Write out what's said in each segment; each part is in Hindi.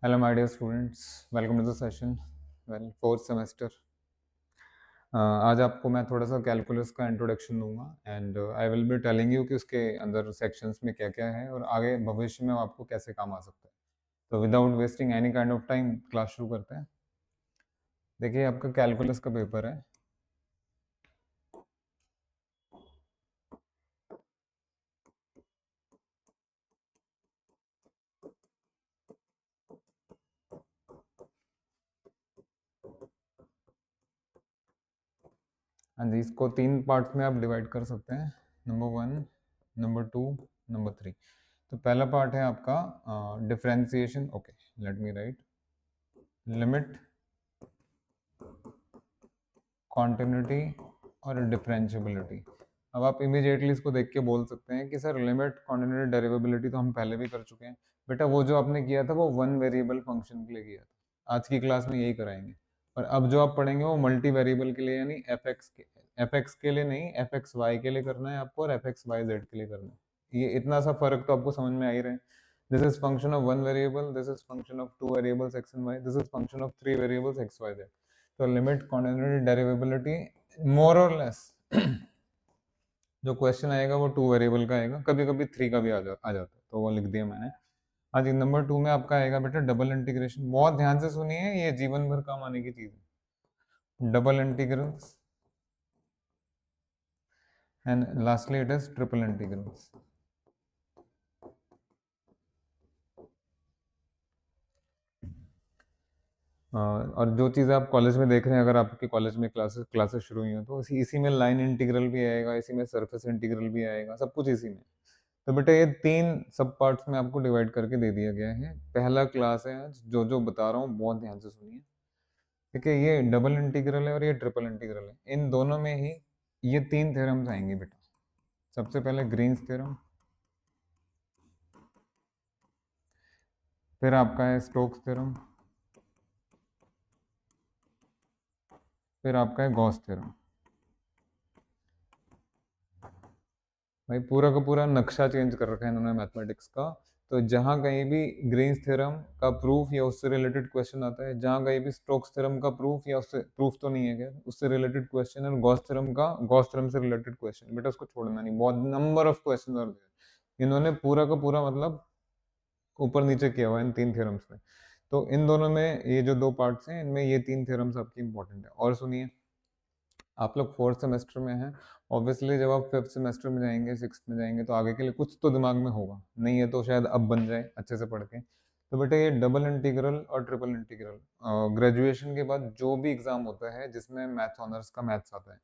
Hello, my dear students. Welcome to the session. Well, fourth semester. आज आपको मैं थोड़ा सा कैलकुलस का इंट्रोडक्शन दूंगा and I will be telling you कि उसके अंदर सेक्शंस में क्या क्या है और आगे भविष्य में आपको कैसे काम आ सकता है. तो without wasting any kind of time class शुरू करते हैं. देखिए, आपका कैलकुलस का पेपर है. हाँ जी, इसको 3 पार्ट्स में आप डिवाइड कर सकते हैं. Number 1, number 2, number 3. तो पहला पार्ट है आपका differentiation. Okay, let me right. Limit, continuity और डिफरेंशिएबिलिटी. अब आप इमीडिएटली इसको देख के बोल सकते हैं कि सर लिमिट, कॉन्टिन्यूटी, डेरिवेबिलिटी तो हम पहले भी कर चुके हैं. बेटा, वो जो आपने किया था वो वन वेरिएबल फंक्शन के लिए किया था. आज की क्लास में यही कराएंगे. और अब जो आप पढ़ेंगे वो मल्टी वेरिएबल के लिए, यानी एफ एक्स के लिए नहीं, एफ एक्स वाई के लिए करना है आपको और एफ एक्स वाई जेड के लिए करना है. ये इतना सा फर्क तो आपको समझ में आ ही रहा है. This is function of one variable, this is function of two variables x and y, this is function of three variables x y z. तो limit, continuity, derivability more or less जो क्वेश्चन आएगा वो टू वेरिएबल का आएगा, कभी कभी थ्री का भी आ जाता है, तो वो लिख दिया मैंने. हाँ जी, नंबर 2 में आपका आएगा बेटा डबल इंटीग्रेशन. बहुत ध्यान से सुनिए, ये जीवन भर काम आने की चीज है. Double integrals and lastly it is triple integrals. और जो चीज़ आप कॉलेज में देख रहे हैं, अगर आपके कॉलेज में क्लासेस शुरू हुई हैं तो इसी में लाइन इंटीग्रल भी आएगा, इसी में सरफेस इंटीग्रल भी आएगा, सब कुछ इसी में. तो बेटा ये 3 सब पार्ट्स में आपको डिवाइड करके दे दिया गया है. पहला क्लास है आज. जो जो बता रहा हूँ बहुत ध्यान से सुनिए. देखिए, ये डबल इंटीग्रल है और ये ट्रिपल इंटीग्रल है. इन दोनों में ही ये 3 थ्योरम्स आएंगे बेटा. सबसे पहले ग्रीन्स थ्योरम, फिर आपका है स्टोक्स थ्योरम, फिर आपका है गॉस थ्योरम. भाई पूरा का पूरा नक्शा चेंज कर रखा है इन्होंने मैथमेटिक्स का. तो जहाँ कहीं भी ग्रीन्स थ्योरम का प्रूफ या उससे रिलेटेड क्वेश्चन आता है, जहाँ कहीं भी स्टोक्स थ्योरम का प्रूफ या उससे प्रूफ तो नहीं है क्या, उससे रिलेटेड क्वेश्चन है, गॉस थ्योरम से रिलेटेड क्वेश्चन, बेटा उसको छोड़ना नहीं. बहुत नंबर ऑफ क्वेश्चन और इन्होंने पूरा का पूरा मतलब ऊपर नीचे किया हुआ है इन 3 थ्योरम्स में. तो इन दोनों में ये जो 2 पार्ट्स हैं, इनमें ये 3 थ्योरम्स आपकी इंपॉर्टेंट है. और सुनिए, आप लोग फोर्थ सेमेस्टर में हैं. ऑब्वियसली जब आप फिफ्थ सेमेस्टर में जाएंगे, सिक्स में जाएंगे, तो आगे के लिए कुछ तो दिमाग में होगा, नहीं है तो शायद अब बन जाए अच्छे से पढ़ के. तो बेटा ये डबल इंटीग्रल और ट्रिपल इंटीग्रल ग्रेजुएशन के बाद जो भी एग्जाम होता है जिसमें मैथ ऑनर्स का मैथ्स आता है,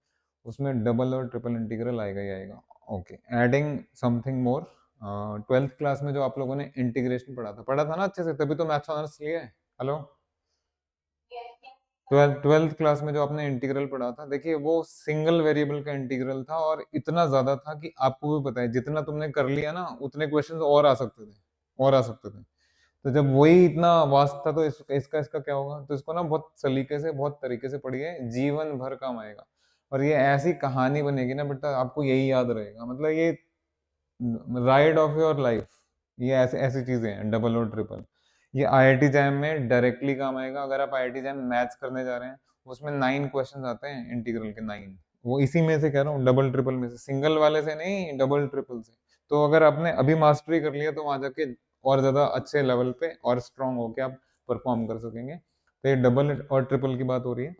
उसमें डबल और ट्रिपल इंटीग्रल आएगा ही आएगा. Okay, adding something more. Twelfth class में जो आप लोगों ने इंटीग्रेशन पढ़ा था ना अच्छे से, तभी तो मैथ्स ऑनर्स लिए है. हेलो, ट्वेल्थ क्लास में जो आपने इंटीग्रल पढ़ा था, देखिए वो सिंगल वेरिएबल का इंटीग्रल था और इतना ज्यादा था कि आपको भी पता है जितना तुमने कर लिया ना उतने क्वेश्चंस और आ सकते थे, और आ सकते थे. तो जब वही इतना वास्ट था तो इसका इसका क्या होगा. तो इसको ना बहुत सलीके से, बहुत तरीके से पढ़िए, जीवन भर काम आएगा. और ये ऐसी कहानी बनेगी ना बेटा, आपको यही याद रहेगा. मतलब ये राइड ऑफ योर लाइफ. ये ऐसे ऐसी चीजें हैं डबल और ट्रिपल. ये आईआईटी जैम में डायरेक्टली काम आएगा. अगर आप आईआईटी जैम मैथ्स करने जा रहे हैं, उसमें 9 क्वेश्चन आते हैं इंटीग्रल के, 9. वो इसी में से कह रहा हूँ, डबल ट्रिपल में से, सिंगल वाले से नहीं, डबल ट्रिपल से. तो अगर आपने अभी मास्टरी कर लिया तो वहां जाके और ज्यादा अच्छे लेवल पे और स्ट्रांग होके आप परफॉर्म कर सकेंगे. तो ये डबल और ट्रिपल की बात हो रही है.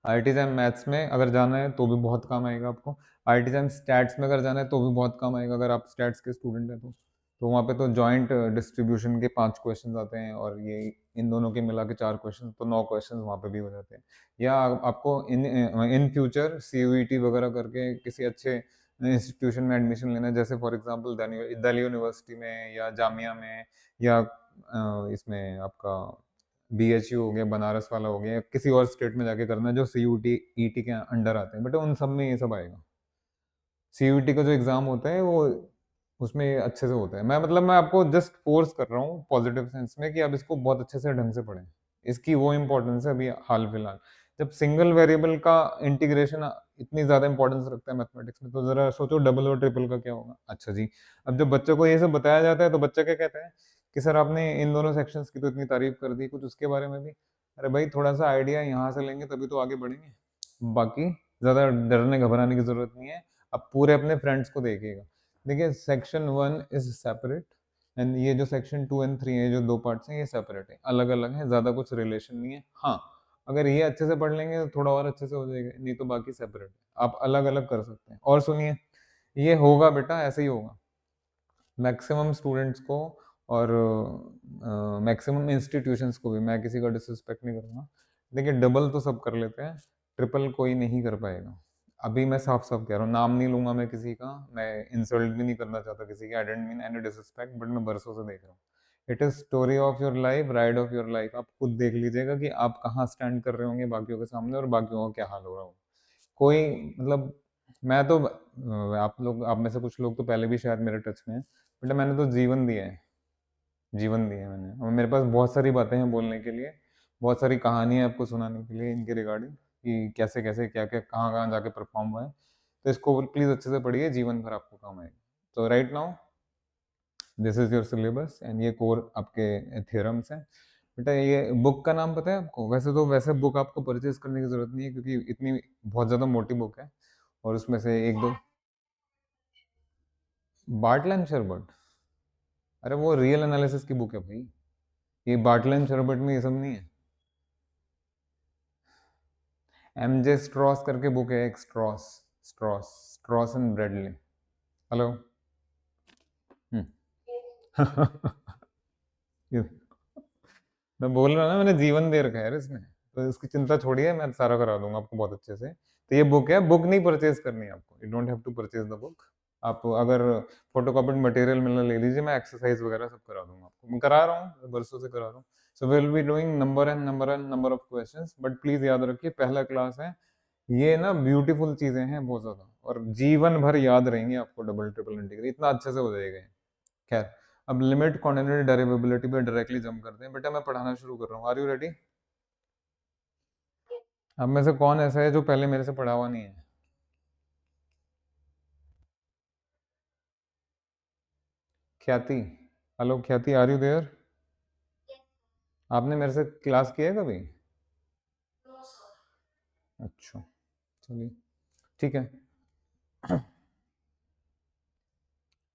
आईआईटी जैम मैथ्स में अगर जाना है तो भी बहुत काम आएगा आपको. आईआईटी जैम स्टैट्स में अगर जाना है तो भी बहुत काम आएगा, अगर आप स्टैट्स के स्टूडेंट हैं तो वहाँ पे तो जॉइंट डिस्ट्रीब्यूशन के 5 क्वेश्चन आते हैं और ये इन दोनों के मिला के 4 क्वेश्चन, तो 9 क्वेश्चन वहाँ पे भी हो जाते हैं. या आपको इन फ्यूचर सीयूईटी वगैरह करके किसी अच्छे इंस्टीट्यूशन में एडमिशन लेना है, जैसे फॉर एग्जांपल दिल्ली यूनिवर्सिटी में या जामिया में, या इसमें आपका बीएचयू हो गया, बनारस वाला हो गया, किसी और स्टेट में जाके करना है जो सीयूटी ईटी के अंडर आते हैं, बेटा उन सब में ये सब आएगा. सीयूटी का जो एग्जाम होता है वो उसमें अच्छे से होता है. मैं आपको जस्ट फोर्स कर रहा हूँ पॉजिटिव सेंस में कि आप इसको बहुत अच्छे से ढंग से पढ़ें. इसकी वो इंपॉर्टेंस है अभी हाल फिलहाल. जब सिंगल वेरिएबल का इंटीग्रेशन इतनी ज्यादा इंपॉर्टेंस रखता है मैथमेटिक्स में, तो जरा सोचो डबल और ट्रिपल का क्या होगा. अच्छा जी, अब जब बच्चों को ये सब बताया जाता है तो बच्चा क्या कहता है कि सर आपने इन दोनों सेक्शंस की तो इतनी तारीफ कर दी, कुछ उसके बारे में भी। अरे भाई थोड़ा सा आइडिया यहाँ से लेंगे तभी तो आगे बढ़ेंगे। बाकी ज्यादा डरने घबराने की जरूरत नहीं है। आप पूरे अपने फ्रेंड्स को देखिएगा। देखिए सेक्शन 1 इज सेपरेट, एंड ये जो सेक्शन 2 एंड 3 है, जो दो पार्ट्स हैं, ये सेपरेट है, अलग अलग है, ज्यादा कुछ रिलेशन नहीं है। हाँ, अगर ये अच्छे से पढ़ लेंगे तो थोड़ा और अच्छे से हो जाएगा, नहीं तो बाकी सेपरेट है, आप अलग अलग कर सकते हैं। और सुनिए, ये होगा बेटा, ऐसे ही होगा मैक्सिमम स्टूडेंट्स को, और मैक्सिमम इंस्टीट्यूशंस को भी। मैं किसी का डिसरिस्पेक्ट नहीं करूँगा। देखिए डबल तो सब कर लेते हैं, ट्रिपल कोई नहीं कर पाएगा। अभी मैं साफ साफ कह रहा हूँ, नाम नहीं लूंगा मैं किसी का, मैं इंसल्ट भी नहीं करना चाहता किसी की, I don't mean any disrespect, but मैं बरसों से देख रहा हूँ। It is story of your life, ride of your life. आप खुद देख लीजिएगा कि आप कहाँ स्टैंड कर रहे होंगे बाकियों के सामने, और बाकियों का क्या हाल हो रहा होगा। कोई मतलब, मैं तो आप लोग, आप में से कुछ लोग तो पहले भी शायद मेरे टच में हैं, बट मैंने तो जीवन दिया है, जीवन दिया है मैंने, और मेरे पास बहुत सारी बातें हैं बोलने के लिए, बहुत सारी कहानियां आपको सुनाने के लिए इनके रिगार्डिंग, कि कैसे कैसे क्या क्या कहाँ कहाँ जाके परफॉर्म हुआ है। तो इसको प्लीज अच्छे से पढ़िए, जीवन भर आपको काम आएगा। तो right now this is your syllabus, and ये कोर आपके थ्योरम्स हैं। बेटा ये बुक का नाम पता है आपको? वैसे तो वैसे बुक आपको परचेज करने की जरूरत नहीं है, क्योंकि इतनी बहुत ज्यादा मोटी बुक है, और उसमें से एक दो। बार्टलन शर्बट? अरे वो रियल एनालिसिस की बुक है भाई, ये बार्टलन शर्बट में ये सब नहीं है। एमजे स्ट्रॉस करके बुक है एक, Strauss, Strauss, Strauss and Bradley. Hello. मैं बोल रहा हूँ ना, मैंने जीवन दे रखा है यार इसमें, तो इसकी चिंता छोड़िए, मैं सारा करा दूंगा आपको बहुत अच्छे से। तो ये बुक है, बुक नहीं परचेज करनी है आपको, you don't have to purchase the book. आप अगर फोटोकॉपीड मटेरियल मिलना ले लीजिए, मैं एक्सरसाइज वगैरह सब करा दूंगा आपको, मैं करा रहा हूँ, बरसों से करा रहा हूँ। So will be doing number of questions, but please याद रखिए पहला क्लास है, ये ना ब्यूटीफुल चीजें हैं बहुत ज्यादा, और जीवन भर याद रहेंगी आपको, डबल ट्रिपल इंटीग्रल इतना अच्छे से हो जाएगा। खैर, अब लिमिट क्वांटिटी डेरिवेबिलिटी पे डायरेक्टली जंप करते हैं। बेटा मैं पढ़ाना शुरू कर रहा हूँ, आर यू रेडी? अब में से कौन ऐसा है जो पहले मेरे से पढ़ा हुआ नहीं है? ख्याति, हेलो ख्याति, आर यू देयर? आपने मेरे से क्लास किया है कभी? अच्छा, चलिए ठीक है।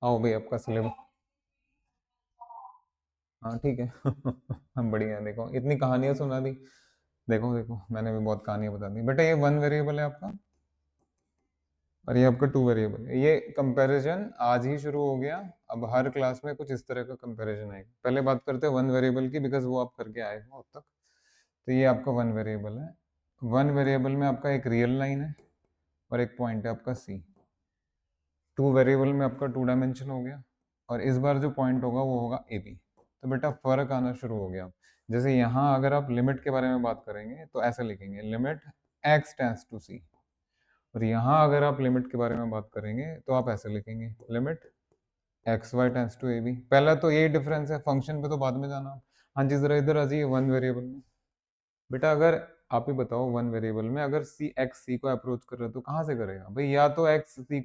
आओ भाई आपका सिलेबस। हाँ ठीक है। हम बढ़िया है, देखो इतनी कहानियां सुना दी। देखो देखो, मैंने भी बहुत कहानियां बता दी। बेटा ये वन वेरिएबल है आपका, और ये आपका टू वेरिएबल है। ये कंपैरिजन आज ही शुरू हो गया, अब हर क्लास में कुछ इस तरह का कंपैरिजन आएगा। पहले बात करते हैं वन वेरिएबल की, बिकॉज वो आप करके आए हो अब तक। तो ये आपका वन वेरिएबल है। वन वेरिएबल में आपका एक रियल लाइन है, और एक पॉइंट है आपका सी। टू वेरिएबल में आपका टू डायमेंशन हो गया, और इस बार जो पॉइंट होगा वो होगा ए बी। तो बेटा फर्क आना शुरू हो गया। जैसे यहाँ अगर आप लिमिट के बारे में बात करेंगे तो ऐसे लिखेंगे, लिमिट एक्स टेंस टू सी। और यहाँ अगर आप लिमिट के बारे में बात करेंगे तो आप ऐसे लिखेंगे, limit x y tends to a b. पहला तो यही डिफरेंस है, फंक्शन पे तो बाद में जाना। हाँ जी, जरा इधर आ जाइए वन वेरिएबल में। बेटा अगर आप ही बताओ, वन वेरिएबल में अगर सी एक्स सी को अप्रोच कर रहा है तो कहाँ से करेगा भाई? या तो एक्स सी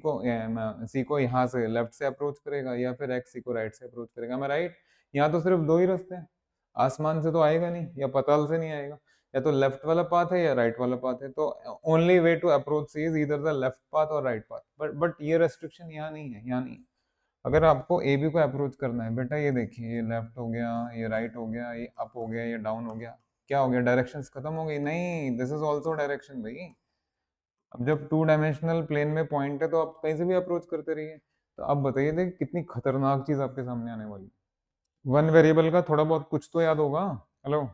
को यहाँ से लेफ्ट से अप्रोच करेगा, या फिर एक्स सी को राइट से अप्रोच करेगा। मैं राइट, यहाँ तो सिर्फ दो ही रास्ते हैं, आसमान से तो आएगा नहीं, या पताल से नहीं आएगा। या तो लेफ्ट वाला पाथ है या राइट वाला पाथ है। तो only way to approach c is इधर द लेफ्ट पाथ और राइट पाथ। बट ये रेस्ट्रिक्शन यहाँ नहीं है, यहाँ नहीं है। अगर आपको ए बी को अप्रोच करना है, बेटा ये देखिए, ये लेफ्ट हो गया, ये राइट हो गया, ये अप हो गया, ये डाउन हो गया, क्या हो गया? डायरेक्शंस खत्म हो गई? नहीं, दिस इज आल्सो डायरेक्शन भाई। अब जब टू डायमेंशनल प्लेन में पॉइंट है तो आप कहीं से भी अप्रोच करते रहिए। तो अब बताइए, देख कितनी खतरनाक चीज आपके सामने आने वाली। वन वेरिएबल का थोड़ा बहुत कुछ तो याद होगा। हेलो,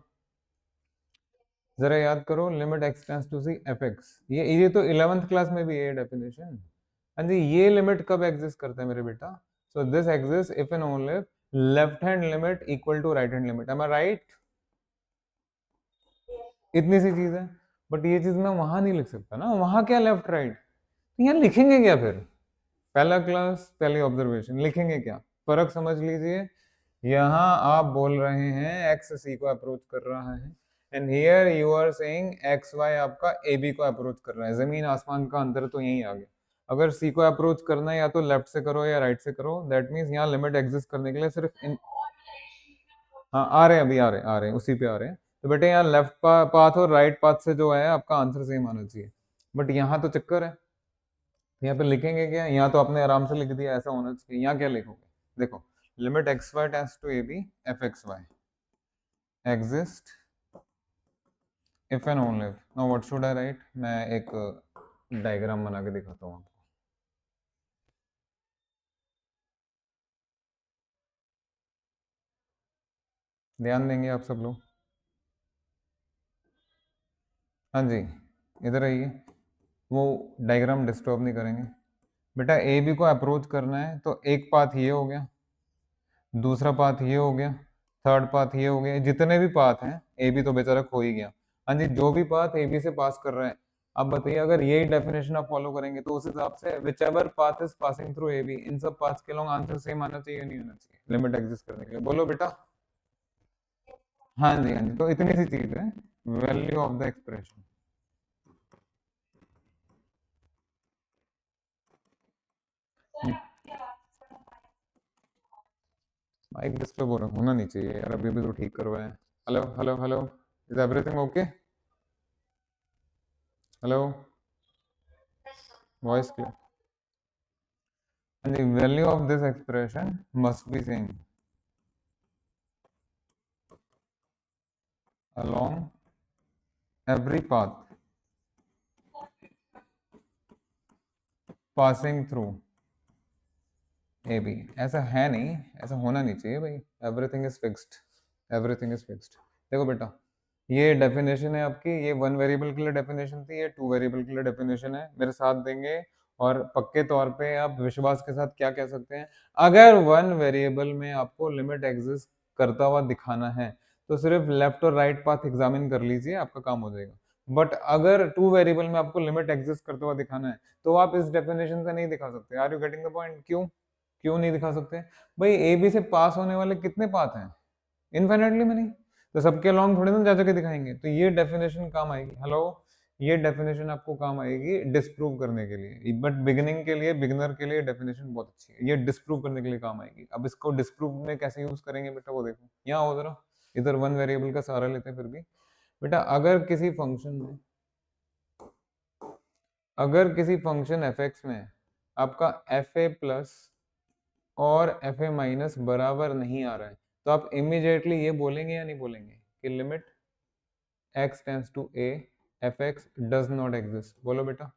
जरा याद करो, limit x tends to c f x. ये तो 11th क्लास में भी है डेफिनेशन। हाँ जी, ये लिमिट कब एग्जिस्ट करता है मेरे बेटा? So this exist if and only left hand limit equal to right hand limit. Am I right? इतनी सी चीज है, बट ये चीज मैं वहां नहीं लिख सकता ना, वहां क्या लेफ्ट राइट, यहाँ लिखेंगे क्या फिर? पहला क्लास, पहली ऑब्जर्वेशन, लिखेंगे क्या? फर्क समझ लीजिए। यहाँ आप बोल रहे हैं एक्स सी को अप्रोच कर रहा है, and here you are saying x y आपका ए बी को अप्रोच कर रहा है। जमीन आसमान का अंतर तो यही आ गया। अगर सी को अप्रोच करना है या तो लेफ्ट से करो या राइट से करो, दैट मीन्स यहाँ लिमिट एग्जिस्ट करने के लिए सिर्फ इन हाँ आ रहे हैं, अभी आ रहे हैं, उसी पे आ रहे हैं। तो बेटे यहाँ लेफ्ट पाथ और राइट पाथ से जो है आपका आंसर सेम आना चाहिए, बट यहाँ तो चक्कर है। यहाँ पे लिखेंगे क्या, यहाँ तो आपने आराम से लिख दिया ऐसा होना चाहिए, यहाँ क्या लिखोगे देखो, limit x Y tends to a b f x y exist if and only if. Now what should I write, मैं एक डायग्राम बना के दिखाता हूँ आपको। ध्यान देंगे आप सब लोग। हाँ जी, इधर आइए, वो डायग्राम डिस्टर्ब नहीं करेंगे। बेटा ए बी को अप्रोच करना है तो एक पाथ ये हो गया, दूसरा पाथ ये हो गया, थर्ड पाथ ये हो गया, जितने भी पाथ हैं, ए बी तो बेचारा खो ही गया। हाँ जी, जो भी पाथ ए बी से पास कर रहे हैं, अब बताइए अगर यही डेफिनेशन आप फॉलो करेंगे तो उस हिसाब से whichever path is passing through A B, इन सब पाथ्स के लॉन्ग आंसर सेम आना चाहिए नहीं आना चाहिए लिमिट एग्जिस्ट करने के लिए, बोलो बेटा। हाँ जी हाँ जी, तो इतनी सी चीज है, value of the expression. Mic disturb हो रहा होना नहीं चाहिए यार, अभी भी तो ठीक करवाए। Hello hello hello, is everything okay? Hello, voice clear? And the value of this expression must be same along every path passing through a b. ऐसा है नहीं, ऐसा होना नहीं चाहिए भाई, everything is fixed, everything is fixed. देखो बेटा, ये डेफिनेशन है आपकी, ये वन वेरिएबल के लिए डेफिनेशन थी, ये टू वेरिएबल के लिए डेफिनेशन है, मेरे साथ देंगे और पक्के तौर पे आप विश्वास के साथ क्या कह सकते हैं, अगर वन वेरिएबल में आपको लिमिट एग्जिस्ट करता हुआ दिखाना है तो सिर्फ लेफ्ट और राइट पाथ एग्जामिन कर लीजिए, आपका काम हो जाएगा। बट अगर टू वेरिएबल में आपको लिमिट एग्जिस्ट करता हुआ दिखाना है तो आप इस डेफिनेशन से नहीं दिखा सकते। Are you getting the point? क्यों क्यों नहीं दिखा सकते भाई, ए बी से पास होने वाले कितने पाथ हैं, इनफाइनाइटली में नहीं, तो सबके लॉन्ग थोड़े ना जा जाके दिखाएंगे, तो ये डेफिनेशन काम आएगी। हेलो, ये डेफिनेशन आपको काम आएगी डिस्प्रूव करने के लिए, बट बिगिनिंग के लिए, बिगिनर के लिए डेफिनेशन बहुत अच्छी है, ये डिस्प्रूव करने के लिए काम आएगी। अब इसको डिस्प्रूव में कैसे यूज करेंगे बेटा वो देखो, यहाँ हो जरा, इधर वन वेरिएबल का सहारा लेते हैं फिर भी। बेटा अगर किसी फंक्शन में, अगर किसी फंक्शन एफ एक्स में आपका एफ ए प्लस और एफ ए माइनस बराबर नहीं आ रहा है तो आप इमीडिएटली ये बोलेंगे या नहीं बोलेंगे कि limit x tends to a f x does not exist, बोलो बेटा।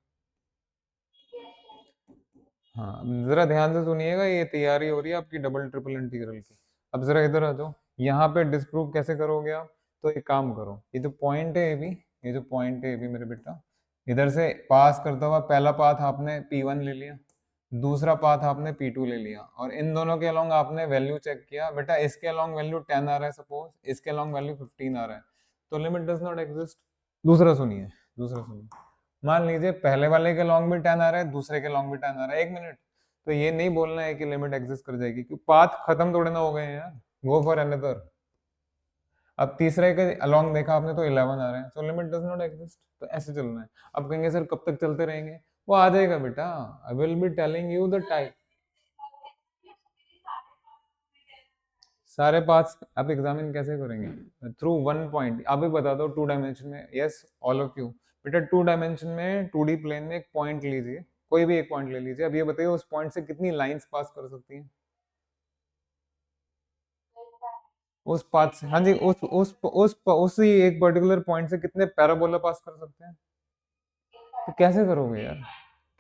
हाँ, जरा ध्यान से सुनिएगा, ये तैयारी हो रही है आपकी डबल ट्रिपल इंटीग्रल की। अब जरा इधर आ जाओ, यहाँ पे डिस्प्रूव कैसे करोगे आप, तो एक काम करो, ये जो पॉइंट है ए बी, ये जो पॉइंट है ए बी मेरे बेटा, इधर से पास करता हुआ पहला पाथ आपने P1 ले लिया, दूसरा पाथ आपने P2 ले लिया, और इन दोनों के अलोंग आपने वैल्यू चेक किया, बेटा इसके अलोंग वैल्यू 10 आ रहा है सपोज, इसके अलोंग वैल्यू 15 आ रहा है, तो लिमिट डज नॉट एग्जिस्ट। दूसरा सुनिए, दूसरा सुनिए, मान लीजिए पहले वाले के लॉन्ग भी 10 आ रहा है, दूसरे के लॉन्ग भी 10 आ रहा है, एक मिनट, तो ये नहीं बोलना है कि लिमिट एग्जिस्ट कर जाएगी, क्योंकि पाथ खत्म थोड़े ना हो गए हैं यार, गो फॉर अनदर। अब तीसरे के अलोंग देखा आपने तो 11 आ रहे हैं, तो लिमिट डज नॉट एग्जिस्ट, तो ऐसे चलना है। अब कहेंगे सर कब तक चलते रहेंगे, वो आ जाएगा बेटा, I will be telling you the type, सारे पाथ्स आप एग्जामिन कैसे करेंगे, थ्रू वन पॉइंट। आप भी बता दो टू डायमेंशन में, यस ऑल ऑफ यू, बेटा टू डायमेंशन में 2D प्लेन में एक पॉइंट लीजिए, कोई भी एक पॉइंट ले लीजिए, अब ये बताइए उस पॉइंट से कितनी लाइंस पास कर सकती हैं, उस पाथ से, हाँ जी, उसी एक पर्टिकुलर पॉइंट से कितने पैराबोला पास कर सकते हैं, तो कैसे करोगे यार,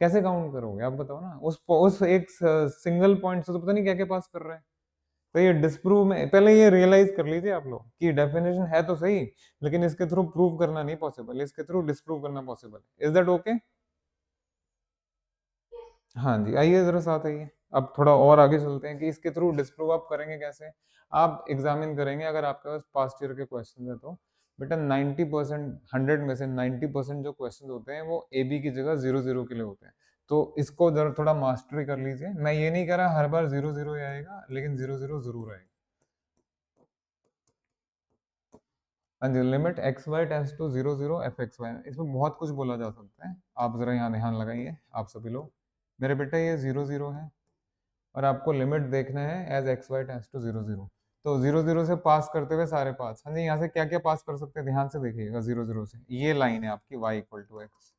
कैसे काउंट करोगे आप बताओ ना, उस एक सिंगल पॉइंट से तो पता नहीं क्या क्या पास कर रहे हैं। तो ये डिस्प्रूव में पहले ये रियलाइज कर लीजिए आप लोग कि डेफिनेशन है तो सही, लेकिन इसके थ्रू प्रूव करना नहीं पॉसिबल, इसके थ्रू डिस्प्रूव करना पॉसिबल है। Is that okay? हाँ जी, आइए जरा साथ आइए, अब थोड़ा और आगे चलते हैं कि इसके थ्रू डिस्प्रूव आप करेंगे कैसे। आप एग्जामिन करेंगे, अगर आपके पास पास्ट ईयर के क्वेश्चन है तो बेटा 90%, 100 में से 90% जो क्वेश्चन होते हैं वो ए बी की जगह 0 0 के लिए होते हैं, तो इसको जरा थोड़ा मास्टरी कर लीजिए। मैं ये नहीं कह रहा हर बार 0 0 ही आएगा, लेकिन 0 0 जरूर आएगा। हाँ जी, limit x Y tends to 0 0 F x Y, इसमें बहुत कुछ बोला जा सकता है, आप जरा यहाँ ध्यान लगाइए आप सभी लोग। मेरे बेटा ये 0 0 है और आपको लिमिट देखना है as x Y tends to 0 0, तो 0 0 से पास करते हुए सारे पास, हाँ जी, यहाँ से क्या क्या पास कर सकते हैं ध्यान से देखिएगा। 0 0 से ये लाइन है आपकी y इक्वल टू एक्स,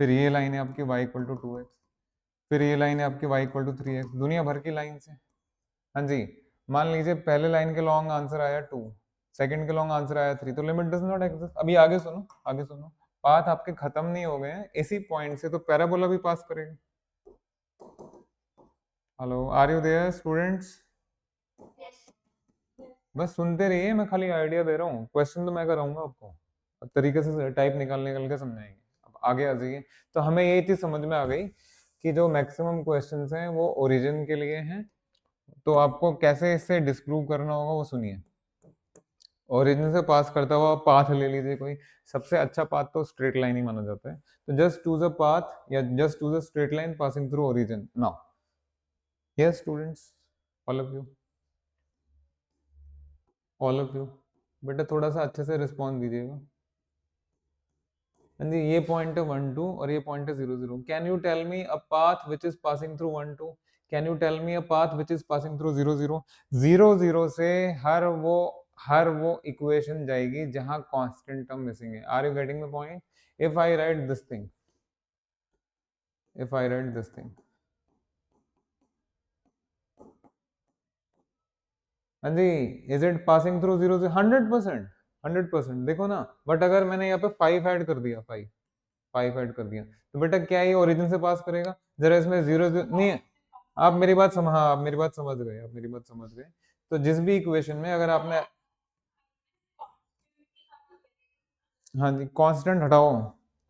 फिर ये लाइन है आपकी y इक्वल टू 2x, फिर ये लाइन है आपकी y इक्वल टू 3x, दुनिया भर की लाइन से। हाँ जी, मान लीजिए पहले लाइन के लॉन्ग आंसर आया 2, सेकंड के लॉन्ग आंसर आया 3, तो लिमिट डज नॉट एग्जिस्ट। अभी आगे सुनो, आगे सुनो, पाथ आपके खत्म नहीं हो गए हैं इसी पॉइंट से, तो पैराबोला भी पास करेगा। Hello, are you there students? बस सुनते रहिए, मैं खाली आइडिया दे रहा हूँ, क्वेश्चन तो मैं कराऊंगा आपको, अब तरीके से टाइप निकाल के समझाएंगे। अब आगे आ जाइए। तो हमें ये चीज समझ में आ गई कि जो मैक्सिमम क्वेश्चंस हैं वो ओरिजिन के लिए हैं। तो आपको कैसे इससे डिस्प्रूव करना होगा वो सुनिए। ओरिजिन से पास करता हुआ पाथ ले लीजिए कोई, सबसे अच्छा पाथ तो स्ट्रेट लाइन ही माना जाता है। तो जस्ट चूज अ पाथ या just choose a straight line passing through origin now. Yes students, all of you, all of you, बेटा थोड़ा सा अच्छे से रिस्पॉन्स दीजिएगा। हाँ जी, ये पॉइंट है 1 2 और ये पॉइंट है 0 0। Can you tell me a path which is passing through 1 2? Can you tell me a path which is passing through 0 0? 0 0 से हर वो इक्वेशन जाएगी जहां कांस्टेंट टर्म मिसिंग है। Are you getting the point? If I write this thing, if I write this thing, हाँ जी, इज इट पासिंग थ्रू 0 से? 100%, 100%। देखो ना, बट अगर मैंने यहाँ पे 5 ऐड कर दिया, 5 ऐड कर दिया, तो बेटा क्या ये ओरिजिन से पास करेगा? जरा इसमें 0 0 नहीं है। आप मेरी बात समझ, हाँ आप मेरी बात समझ गए, आप मेरी बात समझ गए। तो जिस भी इक्वेशन में अगर आपने, हाँ जी, कांस्टेंट हटाओ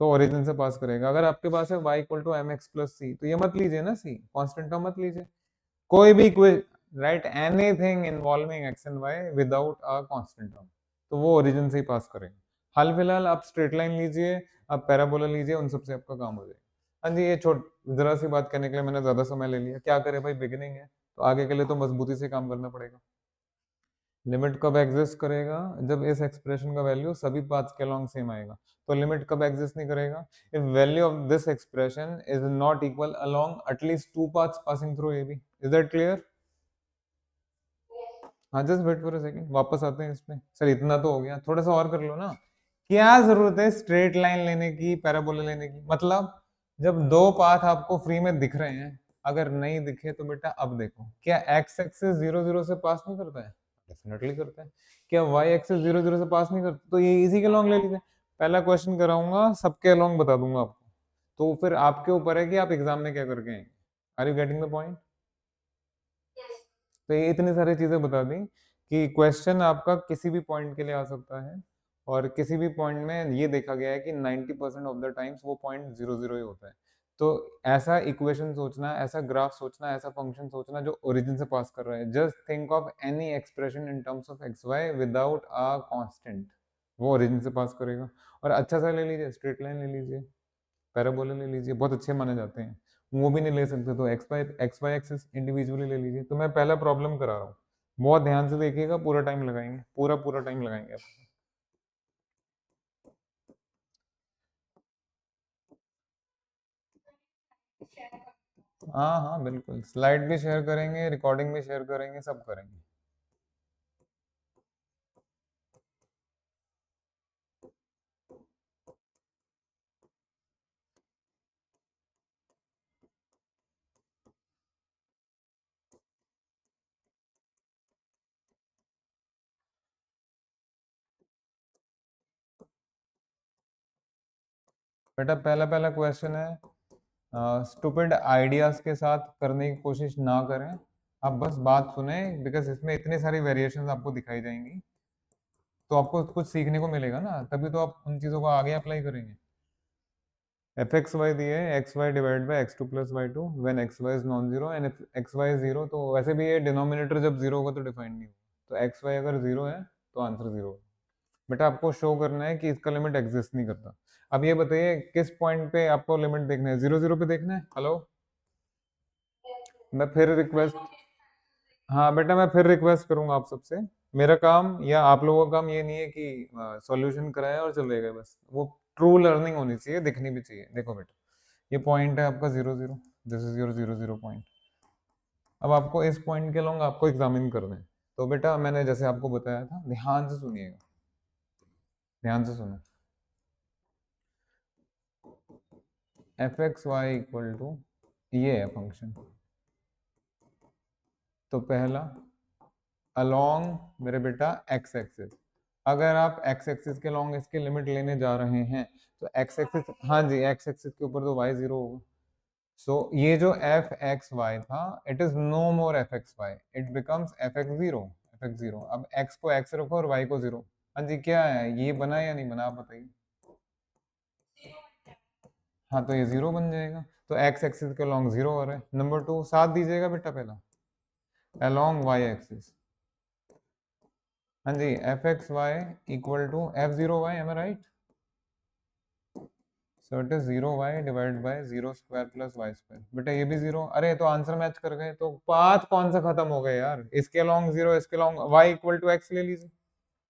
तो ओरिजिन से पास करेगा। अगर आपके पास है y equal to M X plus C, तो ये मत लीजिए ना, सी कांस्टेंट टर्म मत लीजिए। कोई भी equation, right, anything involving x and y without a constant term, तो वो ओरिजिन से ही पास करेगा। हाल फिलहाल आप स्ट्रेट लाइन लीजिए, आप पैराबोला लीजिए, उन सबसे आपका काम हो जाएगा। हाँ जी, ये छोट जरा सी बात करने के लिए मैंने ज्यादा समय ले लिया, क्या करे भाई, बिगिनिंग है, तो आगे के लिए तो मजबूती से काम करना पड़ेगा। लिमिट कब एग्जिस्ट करेगा? जब इस एक्सप्रेशन का वैल्यू सभी पाथ्स के अलोंग सेम आएगा। तो लिमिट कब एग्जिस्ट नहीं करेगा? If value of this expression is not equal along at least two paths passing through A B. Is that clear? हाँ, just wait for a second, वापस आते हैं इसमें। सर इतना तो हो गया, थोड़ा सा और कर लो ना। क्या जरूरत है स्ट्रेट लाइन लेने की, पैराबोला लेने की? मतलब जब दो पाथ आपको फ्री में दिख रहे हैं, अगर नहीं दिखे तो बेटा अब देखो, क्या एक्स एक्सिस 0 0 से पास नहीं करता है? डेफिनेटली करता है। क्या वाई एक्सिस 0 0 से पास नहीं करता? तो ये इजी के लॉन्ग ले लीजिए। पहला क्वेश्चन कराऊंगा, सबके लॉन्ग बता दूंगा आपको, तो फिर आपके ऊपर है कि आप एग्जाम में क्या करके आएंगे। Are you getting the point? तो ये इतनी सारी चीजें बता दी कि क्वेश्चन आपका किसी भी पॉइंट के लिए आ सकता है, और किसी भी पॉइंट में ये देखा गया है कि 90% ऑफ द टाइम्स वो पॉइंट 0 0 ही होता है। तो ऐसा इक्वेशन सोचना, ऐसा ग्राफ सोचना, ऐसा फंक्शन सोचना जो ओरिजिन से पास कर रहा है, just think of any expression in terms of x y without a constant, वो ओरिजिन से पास करेगा। और अच्छा सा ले लीजिए, स्ट्रेट लाइन ले लीजिए, पैराबोला ले लीजिए, बहुत अच्छे माने जाते हैं। वो भी नहीं ले सकते तो एक्स वाई एक्सिस इंडिविजुअली ले लीजिए। तो मैं पहला प्रॉब्लम करा रहा हूँ, बहुत ध्यान से देखिएगा, पूरा टाइम लगाएंगे, पूरा पूरा टाइम लगाएंगे आप। हाँ हाँ बिल्कुल, स्लाइड भी शेयर करेंगे, रिकॉर्डिंग भी शेयर करेंगे, सब करेंगे। बेटा पहला पहला क्वेश्चन है, स्टूपिड आइडियाज के साथ करने की कोशिश ना करें। आप बस बात सुने, बिकॉज इसमें इतनी सारी वेरिएशंस आपको दिखाई जाएंगी, तो आपको कुछ सीखने को मिलेगा ना, तभी तो आप उन चीजों को आगे अप्लाई करेंगे। एफ एक्स वाई दिए x y divide by x two plus y two when x y is non zero and x y zero, तो वैसे भी ये डिनोमिनेटर जब जीरो होगा तो डिफाइन नहीं होगा, तो एक्स वाई अगर जीरो है तो आंसर जीरो है। बेटा आपको शो करना है कि इसका लिमिट एग्जिस्ट नहीं करता। अब ये बताइए किस पॉइंट पे आपको लिमिट देखना है, 0 0 पे देखना है? हेलो, मैं फिर रिक्वेस्ट, हाँ बेटा मैं फिर रिक्वेस्ट करूंगा आप सबसे, मेरा काम या आप लोगों का काम ये नहीं है कि सॉल्यूशन कराए और चले गए बस, वो ट्रू लर्निंग होनी चाहिए, दिखनी भी चाहिए। देखो बेटा, ये पॉइंट है आपका 0 0, दिस इज योर 0 0 पॉइंट। अब आपको इस पॉइंट के लॉन्ग आपको एग्जामिन करना है। तो बेटा मैंने जैसे आपको बताया था, ध्यान से सुनिएगा, ध्यान से सुनो। F x Y equal to ये है फंक्शन। तो पहला अलोंग मेरे बेटा एक्स एक्सिस, अगर आप एक्स एक्सिस के लॉन्ग इसके लिमिट लेने जा रहे हैं तो एक्स एक्सिस, हाँ जी, एक्स एक्सिस के ऊपर तो वाई जीरो होगा। सो ये जो एफ एक्स वाई था, it is no more f x y, it becomes f x zero. F x zero, अब एक्स को एक्स रखो और वाई को जीरो। हाँ जी, क्या है ये, बना या नहीं बना, आप बताइए। हाँ, तो ये जीरो बन जाएगा, तो एक्स एक्सिस के लॉन्ग जीरो हो रहा है। नंबर टू, साथ दीजिएगा बेटा पहला, along y axis। हाँ जी, F x Y equal to F zero Y, am I right? So it is zero Y divide by zero square plus Y square. बेटा ये भी जीरो, अरे तो आंसर मैच कर गए। तो पाथ कौन सा खत्म हो गया यार, इसके लॉन्ग जीरो, इसके along y equal to x ले लीजिए।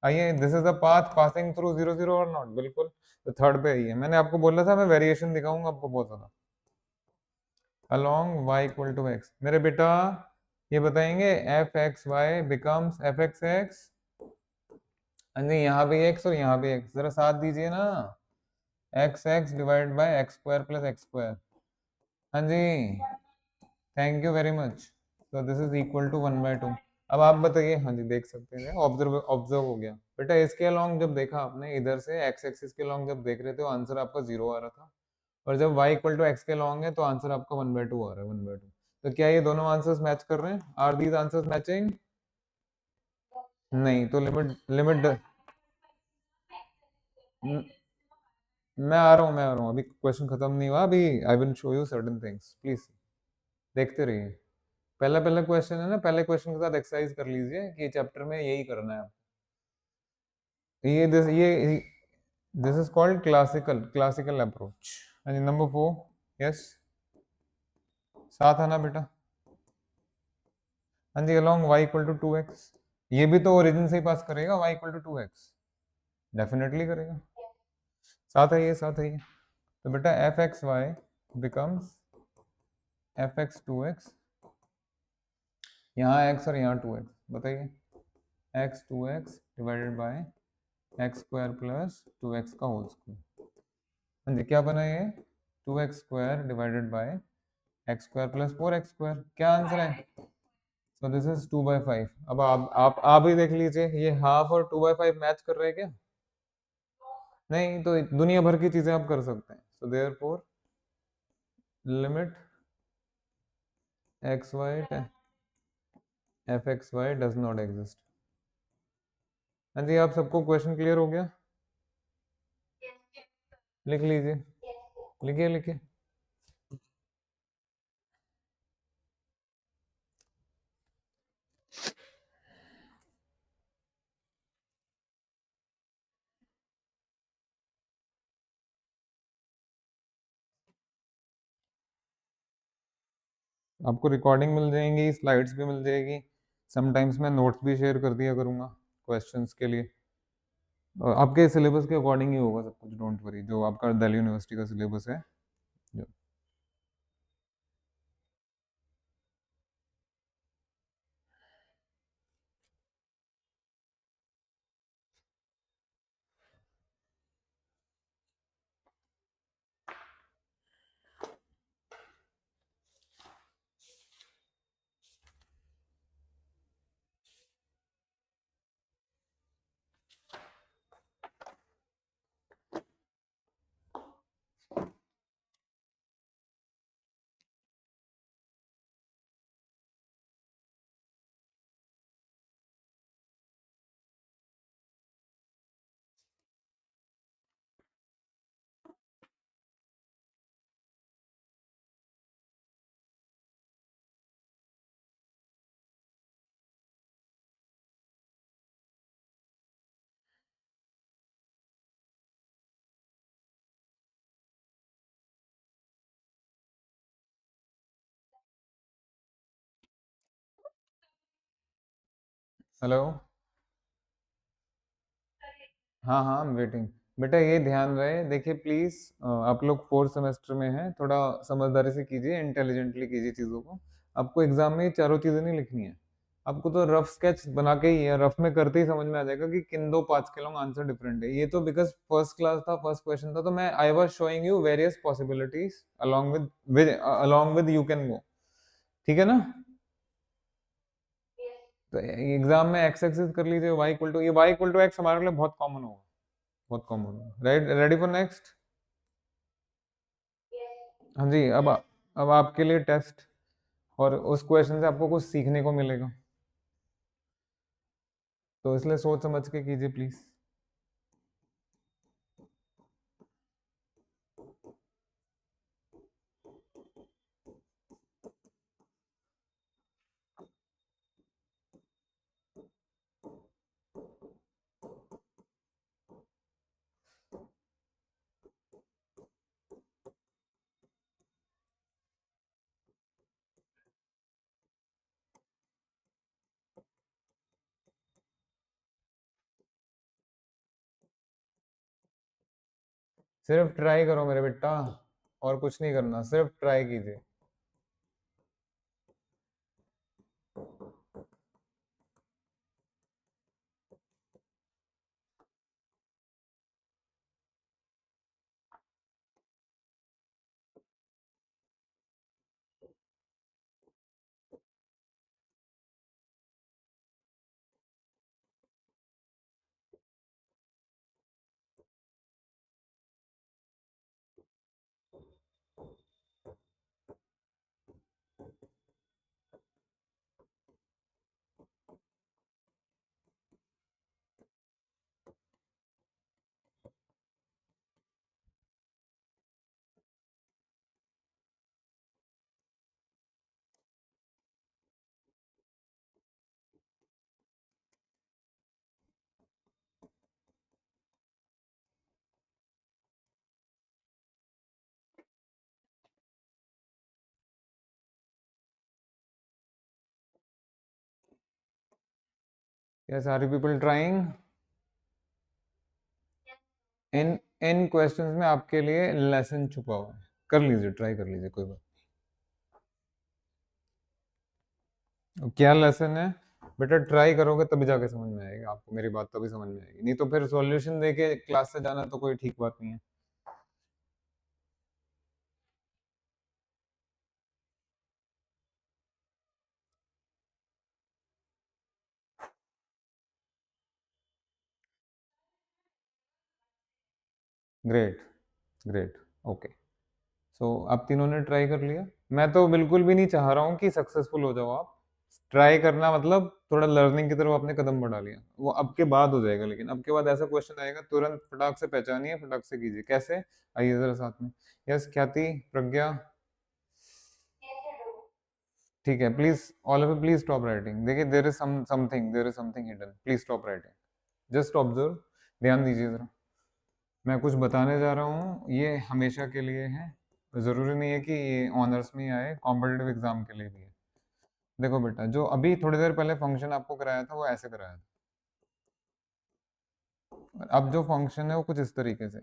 आइए, this is the path passing through zero zero और नॉट, बिल्कुल। तो थर्ड पे आइए, मैंने आपको बोला था मैं वेरिएशन दिखाऊंगा आपको बहुत ज्यादा। along y equal to x, मेरे बेटा ये बताएंगे f x y becomes f x x. हाँ जी, यहाँ भी एक्स और यहाँ भी एक्स, जरा साथ दीजिए ना। X x divide by x square plus x square. हाँ जी, थैंक यू वेरी मच। तो this is equal to one by two. अब आप बताइए, हाँ जी देख सकते हैं, ऑब्जर्व ऑब्जर्व हो गया बेटा। इसके अलॉन्ग जब देखा आपने, इधर से एक्स एक्सिस के अलॉन्ग जब देख रहे थे, आंसर आपका जीरो आ रहा था, और जब y इक्वल टू एक्स के अलॉन्ग है तो आंसर आपका वन बाय टू आ रहा है, वन बाय टू। तो क्या ये दोनों आंसर्स मैच कर रहे हैं? Are these answers matching? नहीं, तो लिमिट लिमिट, मैं आ रहा हूँ, मैं आ रहा हूँ, अभी क्वेश्चन खत्म नहीं हुआ, अभी I will show you certain things, please देखते रहिए। पहला पहला क्वेश्चन है ना, पहले क्वेश्चन के साथ एक्सरसाइज कर लीजिए कि चैप्टर में यही करना है। ये this is called classical classical approach. Number four, yes, साथ आना बेटा। हाँ जी, along y equal to two x, ये भी तो ओरिजिन से ही पास करेगा, y equal to two x, definitely करेगा। साथ है ये, साथ है ये। तो बेटा f x y becomes f x two x, यहाँ x और यहाँ टू एक्स, बताइए। X two x divided by x square plus two x का होल स्क्वायर। हाँ जी, क्या बना ये, two x square divided by x square plus four x square. क्या आंसर है? So this is two by five. अब आप ही देख लीजिए, ये हाफ और टू बाई फाइव मैच कर रहे हैं क्या? नहीं, तो दुनिया भर की चीजें आप कर सकते हैं। So therefore limit x y f x y does not exist. हाँ जी, आप सबको क्वेश्चन क्लियर हो गया? लिख लीजिए, लिखिए लिखिए। आपको रिकॉर्डिंग मिल जाएंगी, स्लाइड्स भी मिल जाएगी, समटाइम्स मैं नोट्स भी शेयर कर दिया करूंगा क्वेश्चंस के लिए। और आपके सिलेबस के अकॉर्डिंग ही होगा सब कुछ, डोंट वरी, जो आपका दिल्ली यूनिवर्सिटी का सिलेबस है। हेलो, हाँ हाँ, आई एम वेटिंग। बेटा ये ध्यान रहे, देखिए प्लीज, आप लोग फोर्थ सेमेस्टर में हैं, थोड़ा समझदारी से कीजिए, इंटेलिजेंटली कीजिए चीज़ों को। आपको एग्जाम में ये चारों चीज़ें नहीं लिखनी है। आपको तो रफ स्केच बना के ही, रफ में करते ही समझ में आ जाएगा कि किन दो पांच के लॉन्ग आंसर डिफरेंट है। ये तो बिकॉज फर्स्ट क्लास था, फर्स्ट क्वेश्चन था, तो मैं I was showing you various possibilities along with you can go. ठीक है ना? तो एग्जाम में एक्स एक्सिस कर लीजिए, वाई इक्वल टू, ये वाई इक्वल टू एक्स हमारे लिए बहुत कॉमन होगा, बहुत कॉमन होगा। Right, ready for next? हाँ जी। अब आपके लिए टेस्ट, और उस क्वेश्चन से आपको कुछ सीखने को मिलेगा, तो इसलिए सोच समझ के कीजिए प्लीज। सिर्फ ट्राई करो मेरे बेटा, और कुछ नहीं करना, सिर्फ ट्राई कीजिए। Yes, are you people trying? इन इन क्वेश्चंस में आपके लिए लेसन छुपा हुआ है, कर लीजिए, ट्राई कर लीजिए, कोई बात। क्या लेसन है बेटा? ट्राई करोगे तभी जाके समझ में आएगा आपको, मेरी बात तभी समझ में आएगी, नहीं तो फिर सॉल्यूशन देके क्लास से जाना तो कोई ठीक बात नहीं है। Great, great, okay. सो आप तीनों ने ट्राई कर लिया। मैं तो बिल्कुल भी नहीं चाह रहा हूँ कि सक्सेसफुल हो जाओ आप। ट्राई करना मतलब थोड़ा लर्निंग की तरफ आपने कदम बढ़ा लिया, वो अब के बाद हो जाएगा, लेकिन अब के बाद ऐसा क्वेश्चन आएगा तुरंत फटाक से पहचानिए, फटाक से कीजिए। कैसे? आइए जरा साथ में। यस ख्याति, प्रज्ञा। ठीक है, please all of you please stop writing. देखिए there is something hidden, please stop writing, just observe. ध्यान दीजिए जरा, मैं कुछ बताने जा रहा हूँ, ये हमेशा के लिए है, जरूरी नहीं है कि ये ऑनर्स में ही आए, कॉम्पिटेटिव एग्जाम के लिए भी है। देखो बेटा, जो अभी थोड़ी देर पहले फंक्शन आपको कराया था वो ऐसे कराया था, अब जो फंक्शन है वो कुछ इस तरीके से।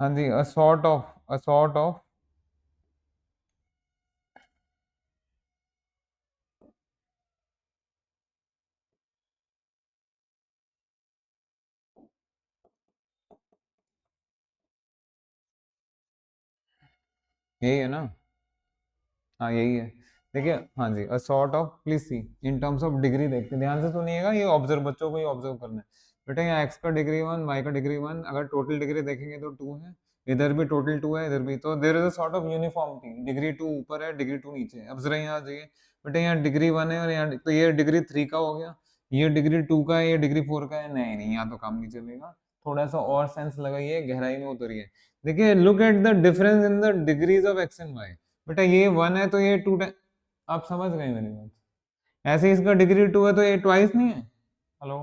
हाँ जी, अ सॉर्ट ऑफ यही है ना? हाँ यही है। देखिए, हाँ जी, a sort of, please see, in terms of degree देखते हैं, ध्यान से सुनिएगा, ये ऑब्जर्व, बच्चों को ही ऑब्जर्व करना है। बेटा यहाँ एक्स का डिग्री 1, वाई का डिग्री 1, अगर टोटल डिग्री देखेंगे तो 2 है, इधर भी टोटल 2 है, इधर भी, तो there is a sort of uniformity, degree 2 ऊपर है, डिग्री 2 नीचे है। अब जरा यहाँ आ जाइए बेटा, यहाँ डिग्री 1 है और यहाँ तो ये डिग्री 3 का हो गया, ये डिग्री 2 का है, ये डिग्री 4 का है। नहीं नहीं, यहाँ तो काम नहीं चलेगा, थोड़ा सा और सेंस लगाइए, गहराई में उतरिए। देखिए, look at the difference in the degrees of x and y. बेटा ये 1 है तो ये 2, आप समझ गए मेरी बात? ऐसे इसका डिग्री 2 है तो ये ट्वाइस नहीं है। हेलो,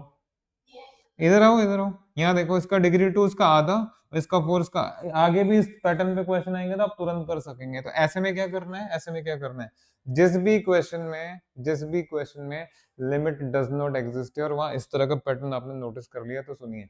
इधर आओ, इधर आओ, यहाँ देखो, इसका डिग्री 2, इसका आधा, और इसका 4, इसका। आगे भी इस पैटर्न पे क्वेश्चन आएंगे तो आप तुरंत कर सकेंगे। तो ऐसे में क्या करना है, ऐसे में क्या करना है, जिस भी क्वेश्चन में लिमिट डज नॉट एग्जिस्ट, और वहां इस तरह का पैटर्न आपने नोटिस कर लिया तो सुनिए,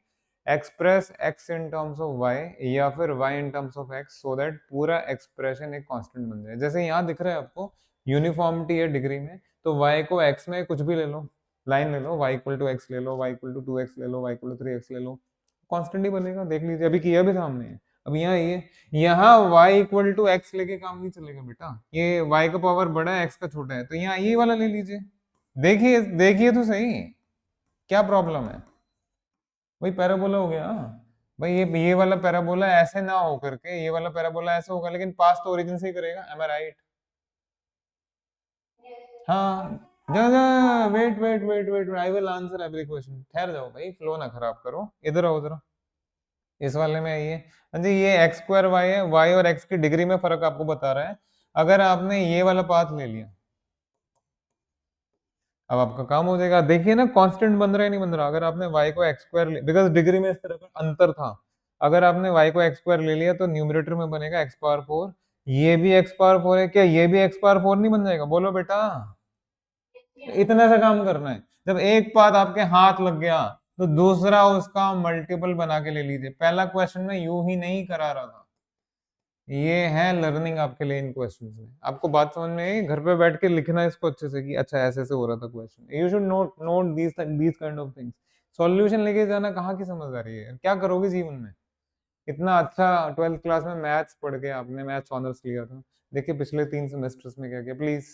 express x in terms of y या फिर y in terms of x so that पूरा एक्सप्रेशन एक कांस्टेंट बन जाए। जैसे यहाँ दिख रहा है आपको यूनिफॉर्मिटी है डिग्री में, तो y को x में कुछ भी ले लो, लाइन ले लो, y इक्वल टू x ले लो, y इक्वल टू 2x ले लो, y इक्वल टू 3x ले लो, कांस्टेंट ही बनेगा। देख लीजिए, अभी किया भी सामने है। अब यहाँ ये यहाँ y इक्वल टू x लेके काम नहीं चलेगा बेटा, ये y का पावर बड़ा है x का छोटा है, तो यहाँ ये वाला ले लीजिए। देखिए देखिए तो सही, क्या प्रॉब्लम है? वही पैराबोला हो गया। भाई ये वाला पैराबोला ऐसे ना हो करके ये वाला पैराबोला ऐसे होगा, लेकिन पास तो ओरिजिन से ही करेगा। Am I right? हाँ। जा जा, wait wait wait wait, I will answer every question. ठहर जाओ भाई, फ्लो ना खराब करो, इधर आओ जरा। इस वाले में आइए। हाँ जी, ये एक्स स्क्वायर वाई है, वाई और एक्स की डिग्री में फर्क आपको बता रहा है। अगर आपने ये वाला पाथ ले लिया, अब आपका काम हो जाएगा। देखिए ना, कांस्टेंट बन रहा है नहीं बन रहा। अगर आपने y को एक्स स्क्वायर, बिकॉज डिग्री में इस तरह का अंतर था, अगर आपने y को एक्स स्क्वायर ले लिया तो न्यूमरेटर में बनेगा एक्स पावर 4। ये भी एक्स पावर 4 है क्या? ये भी एक्स पावर 4 नहीं बन जाएगा? बोलो बेटा। इतना सा काम करना है। जब एक पाथ आपके हाथ लग गया तो दूसरा उसका मल्टीपल बना के ले लीजिए। पहला क्वेश्चन में यूं ही नहीं करा रहा था। ये है लर्निंग आपके लिए इन क्वेश्चंस में। आपको बात समझ में आई? घर पे बैठ के लिखना है इसको अच्छे से कि अच्छा ऐसे ऐसे हो रहा था question. You should note note these kind of things. Solution लेके जाना कहाँ की समझदारी है? क्या करोगे जीवन में? इतना अच्छा 12th क्लास में मैथ्स पढ़ के आपने मैथ्स ऑनर्स लिया था। देखिए पिछले 3 सेमेस्टर्स में क्या किया। Please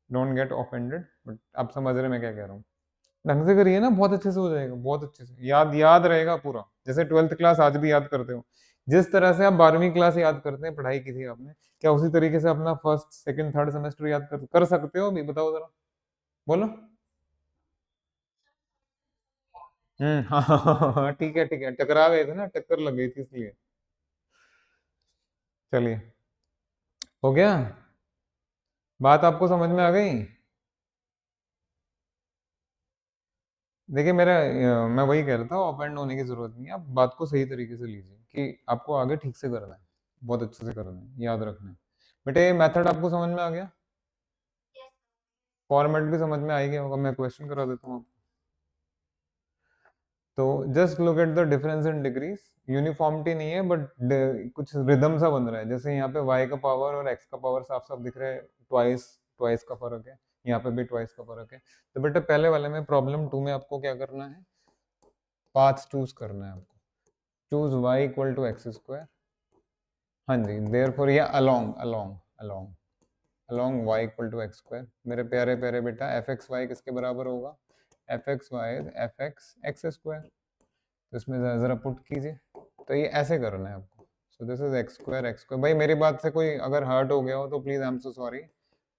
don't get offended, but आप समझ रहे मैं क्या कह रहा हूँ। ढंग से करिए ना, बहुत अच्छे से हो जाएगा, बहुत अच्छे से याद याद रहेगा पूरा। जैसे 12th क्लास आज भी याद करते हो, जिस तरह से आप 12वीं क्लास याद करते हैं, पढ़ाई की थी आपने, क्या उसी तरीके से अपना फर्स्ट सेकंड थर्ड सेमेस्टर याद कर सकते हो? अभी बताओ जरा, बोलो। हाँ हाँ हाँ हाँ, ठीक है, टकरा गए थे ना, टक्कर लग गई थी इसलिए। चलिए, हो गया? बात आपको समझ में आ गई? देखिए मेरा मैं वही कह रहा था, ऑफ एंड होने की जरूरत नहीं है। आप बात को सही तरीके से लीजिए कि आपको आगे ठीक से करना है, बहुत अच्छे से करना है, याद रखना है। बेटे मेथड आपको समझ में आ गया? फॉर्मेट भी समझ में आ ही गया होगा। मैं क्वेश्चन करा देता हूँ आपको। तो just look at the difference in degrees. Uniformity नहीं है, बट कुछ रिदम सा बन रहा है। जैसे यहाँ पे y का पावर और x का पावर साफ साफ दिख रहा है, ट्वाइस ट्वाइस का फर्क है। यहाँ पे भी ट्वाइस का फर्क है। तो बेटा पहले वाले में प्रॉब्लम 2 में आपको क्या करना है? पाथ चूज करना है आपको। Choose y equal to x square. हाँ जी, देयरफॉर ये along along along along y equal to x square. मेरे प्यारे प्यारे बेटा एफ एक्स वाई किसके बराबर होगा? F x y f x x square. तो इसमें जरा पुट कीजिए। तो ये ऐसे करना है आपको। सो दिस इज एक्स स्क्वायर। भाई मेरी बात से कोई अगर हर्ट हो गया हो तो please I am so sorry.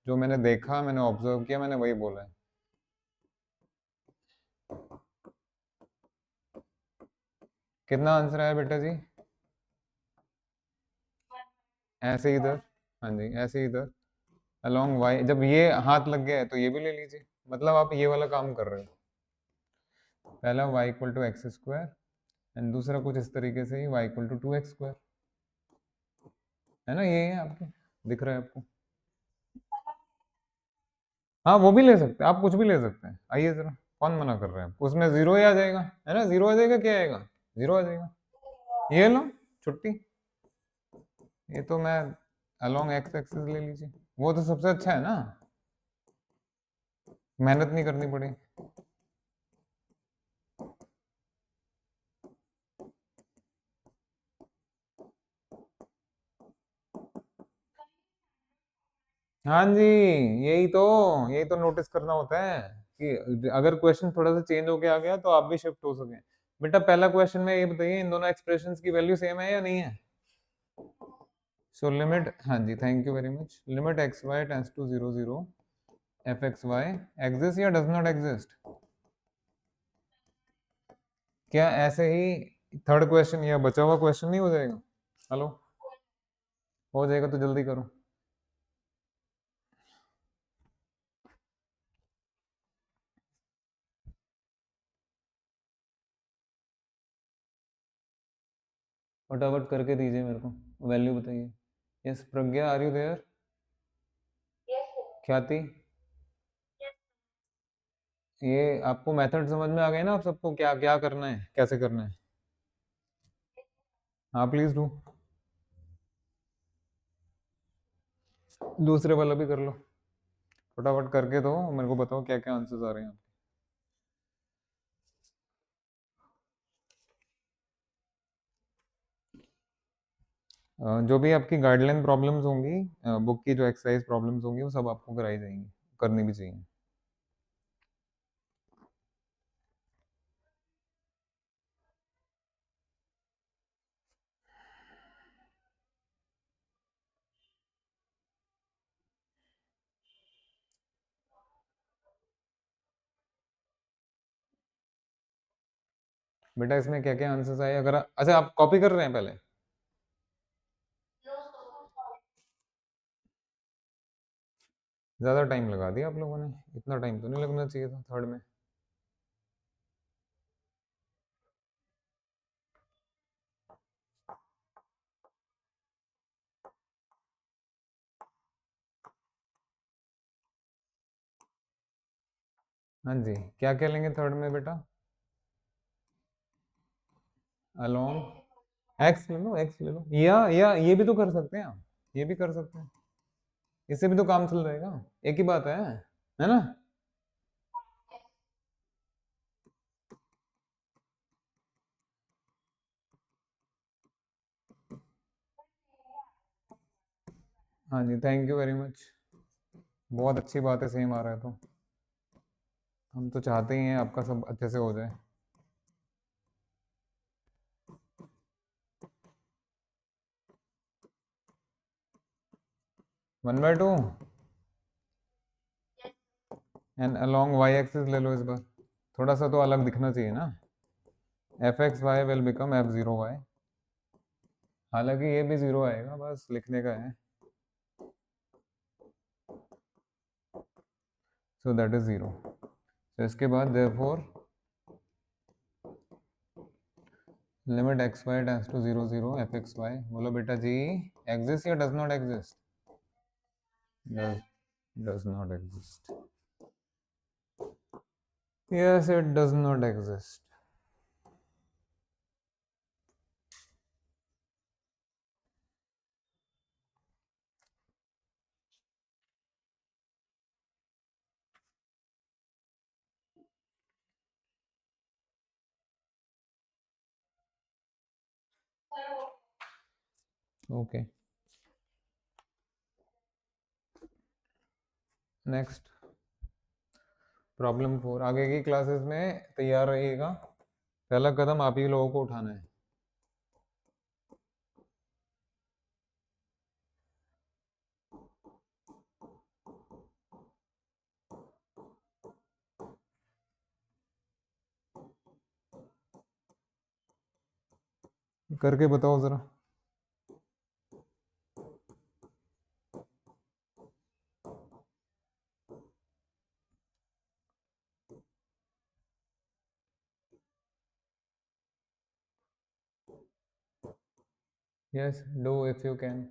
जो मैंने देखा, मैंने ऑब्जर्व किया, मैंने वही बोला है। कितना आंसर आया बेटा जी? ऐसे इधर, हाँ जी ऐसे इधर अलोंग वाई। जब ये हाथ लग गया है तो ये भी ले लीजिए। मतलब आप ये वाला काम कर रहे हो। पहला y equal to x square and दूसरा कुछ इस तरीके से ही y equal to 2x square. है ना? ये है आपके, दिख रहा है आपको? हाँ वो भी ले सकते हैं, आप कुछ भी ले सकते हैं। आइए जरा, कौन मना कर रहा है? उसमें जीरो ही आ जाएगा, है ना? जीरो आ जाएगा, क्या आएगा? जीरो आ जाएगा। ये लो, छुट्टी। ये तो मैं अलोंग एक्स एक्सिस ले लीजिए, वो तो सबसे अच्छा है ना, मेहनत नहीं करनी पड़ी। हाँ जी, यही तो नोटिस करना होता है कि अगर क्वेश्चन थोड़ा सा चेंज होके आ गया तो आप भी शिफ्ट हो सके। बेटा पहला क्वेश्चन में ये बताइए, इन दोनों एक्सप्रेशंस की वैल्यू सेम है या नहीं है? सो लिमिट, हाँ जी thank you very much, limit x y tends to 0 0 F x y exist या डज नॉट एग्जिस्ट? क्या ऐसे ही थर्ड क्वेश्चन या बचा हुआ क्वेश्चन नहीं हो जाएगा? हेलो, हो जाएगा तो जल्दी करो। फटाफट करके दीजिए मेरे को, वैल्यू बताइए। Yes Pragya, are you there? Khyati, ये आपको मेथड समझ में आ गए ना? आप सबको क्या क्या करना है, कैसे करना है? हाँ प्लीज डू। दूसरे वाला भी कर लो, फटाफट करके दो, मेरे को बताओ क्या क्या आंसर्स आ रहे हैं। जो भी आपकी गाइडलाइन प्रॉब्लम्स होंगी, बुक की जो एक्सरसाइज प्रॉब्लम्स होंगी वो सब आपको कराई जाएंगी, करनी भी चाहिए। बेटा इसमें क्या क्या आंसर्स आए, अगर अच्छा आप कॉपी कर रहे हैं पहले? ज़्यादा टाइम लगा दिया आप लोगों ने, इतना टाइम तो नहीं लगना चाहिए था थर्ड में। हाँ जी, क्या क्या लेंगे थर्ड में बेटा? अलोंग, एक्स ले लो, एक्स ले लो, या ये भी तो कर सकते हैं आप, ये भी कर सकते हैं, इससे भी तो काम चल जाएगा, एक ही बात है ना? हाँ जी, थैंक यू वेरी मच, बहुत अच्छी बात है, सेम आ रहा है तो हम तो चाहते ही हैं आपका सब अच्छे से हो जाए। 1/2 एंड अलॉन्ग वाई एक्सिस ले लो इस बार, थोड़ा सा तो अलग दिखना चाहिए ना। F x y will become F0y, हालांकि ये भी जीरो आएगा, बस लिखने का है। So that is zero. तो इसके बाद therefore limit x Y tends to 0 0 F x y, बोलो बेटा जी, एग्जिस्ट या does not exist? Does not exist, yes it does not exist. Okay, next problem 4, आगे की क्लासेस में तैयार रहिएगा, पहला कदम आप ही लोगों को उठाना है। करके बताओ जरा। Yes do if you can.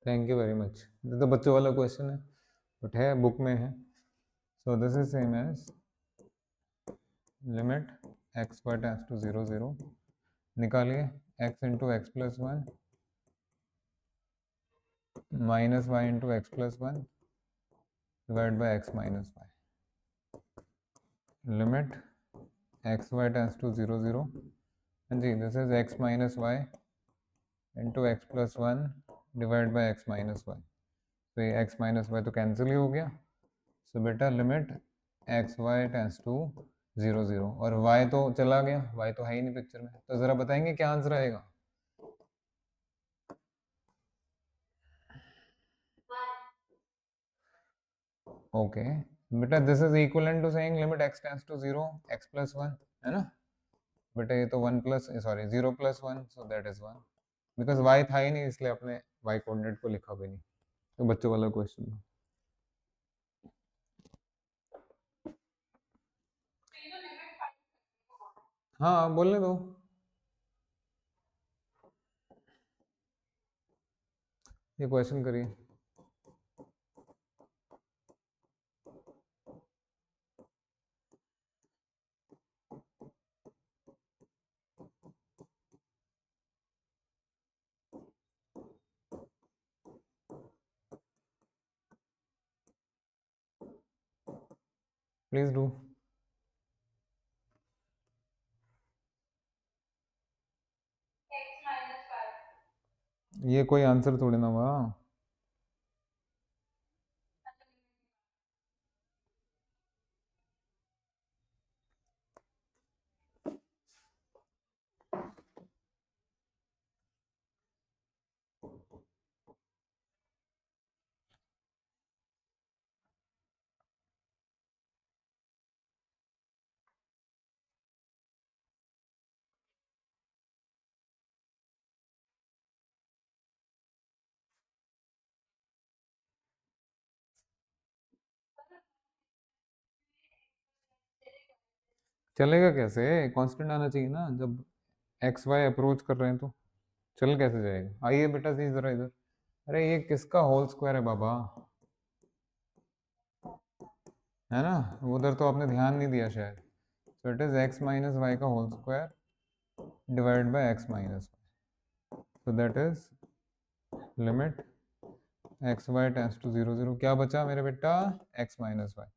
Thank you very much, ये तो बच्चों वाला क्वेश्चन है, बट है बुक में है। So this is same as limit x Y tends to 0 0, निकालिए x into x plus one minus y into x plus one divide by x minus y, limit x Y tends to 0 0, हाँ जी this is x minus y into x plus one divide by x minus y, तो ये एक्स माइनस वाई तो कैंसिल ही हो गया। सो बेटा limit x y tends to 0 0 और वाई तो चला गया, वाई तो है ही नहीं पिक्चर में, तो जरा बताएंगे क्या आंसर आएगा। ओके बेटा, this is equivalent to saying limit x tends to 0 x plus 1, है ना बेटा, ये तो 1 plus sorry 0 plus 1, so that is 1, because y था ही नहीं इसलिए अपने वाई कोऑर्डिनेट को लिखा भी नहीं। तो बच्चों वाला क्वेश्चन। हाँ बोलने दो, ये क्वेश्चन करिए। Please do. ये कोई आंसर थोड़ी ना हुआ। चलेगा कैसे, कांस्टेंट आना चाहिए ना, जब एक्स वाई अप्रोच कर रहे हैं तो चल कैसे जाएगा। आइए बेटा जी जरा इधर। अरे ये किसका होल स्क्वायर है बाबा, है ना, उधर तो आपने ध्यान नहीं दिया शायद। So it is x minus y का whole square divide by x minus y, so that is limit x y tends to 0 0, क्या बचा मेरे बेटा, एक्स माइनस वाई।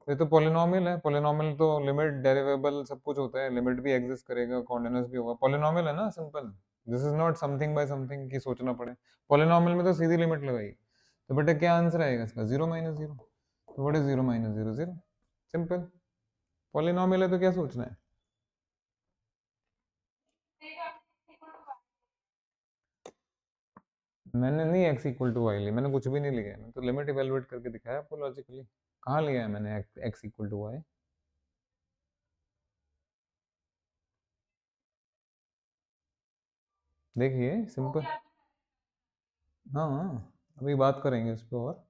ये तो पोलिनोमियल है, पोलिनोमियल तो लिमिट डेरिवेबल सब कुछ होता है, लिमिट भी एग्जिस्ट करेगा, कॉन्टिन्यूस भी होगा, पोलिनोमियल है ना, simple. This is not something bye something की सोचना पड़े। पोलिनोमियल में तो सीधी लिमिट लगाई, तो बेटा क्या आंसर आएगा इसका, 0 माइनस 0। तो what is 0 minus 0, 0, simple. Polynomial है तो क्या सोचना है। मैंने नहीं एक्स इक्वल टू वाई लिया, मैंने कुछ भी नहीं लिया है, मैंने तो लिमिट इवेलुएट करके दिखाया आपको लॉजिकली। कहाँ लिया है मैंने एक्स इक्वल टू वाई। देखिए सिंपल। हाँ हाँ, अभी बात करेंगे इस पे और।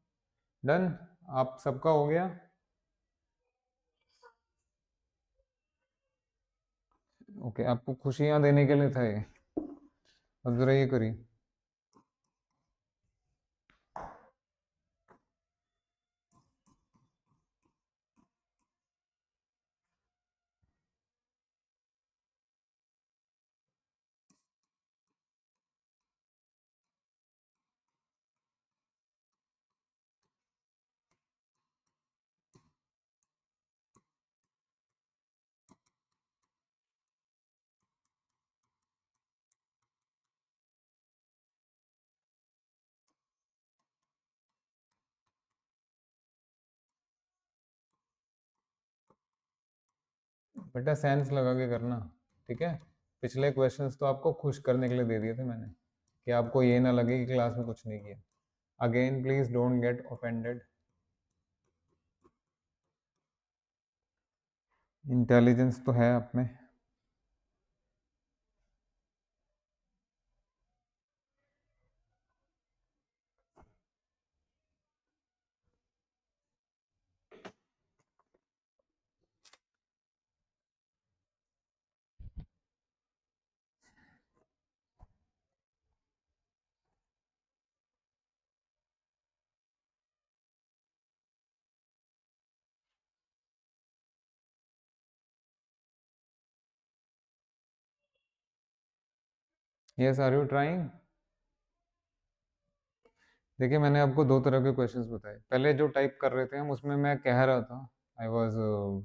डन, आप सबका हो गया। ओके, आपको खुशियां देने के लिए था ये। अब जरा ये करिए। बेटा सेंस लगा के करना, ठीक है। पिछले क्वेश्चंस तो आपको खुश करने के लिए दे दिए थे मैंने, कि आपको ये ना लगे कि क्लास में कुछ नहीं किया। Again please don't get offended. Intelligence तो है आप में। Yes, are you trying. देखिए मैंने आपको दो तरह के क्वेश्चंस बताए, पहले जो टाइप कर रहे थे हम उसमें मैं कह रहा था, I was